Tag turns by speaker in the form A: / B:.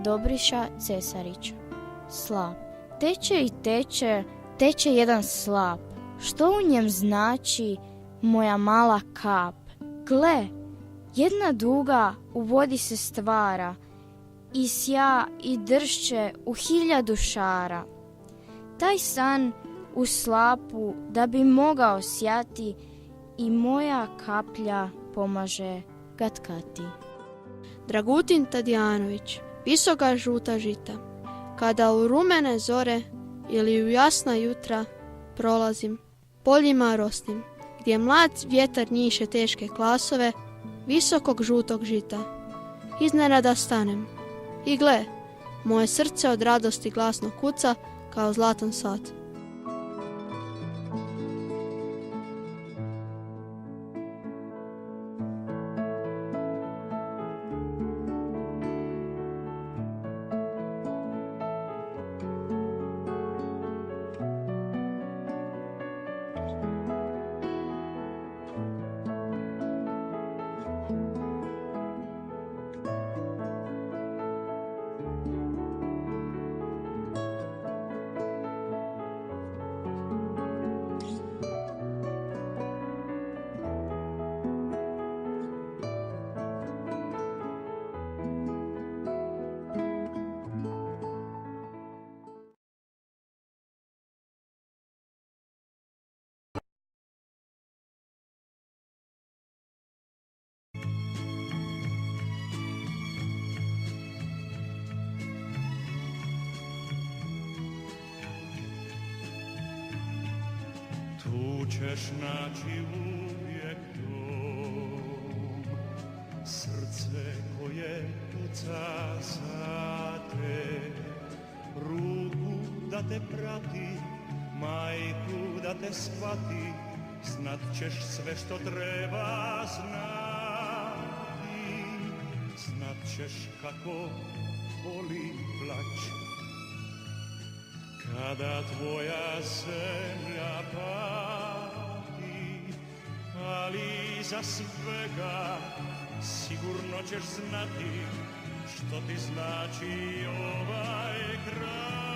A: Dobriša Cesarića. Slap. Teče i teče, teče jedan slap. Što u njem znači moja mala kap? Gle, jedna duga u vodi se stvara i sja i dršće u 1000 šara. Taj san u slapu da bi mogao sjati i moja kaplja pomaže ga tkati.
B: Dragutin Tadijanović, visoka žuta žita. Kada u rumene zore ili u jasna jutra prolazim poljima rosnim, gdje mlad vjetar njiše teške klasove visokog žutog žita. Iznenada stanem i gle, moje srce od radosti glasno kuca kao zlatan sat.
C: Tu ćeš naći uvijek dom, srce koje kuca za te, ruku da te prati, majku da te shvati, znat ćeš sve što treba znati, znat ćeš kako boli plać. Kada tvoja zemlja pati, ali za svega sigurno ćeš znati što ti znači ovaj kraj.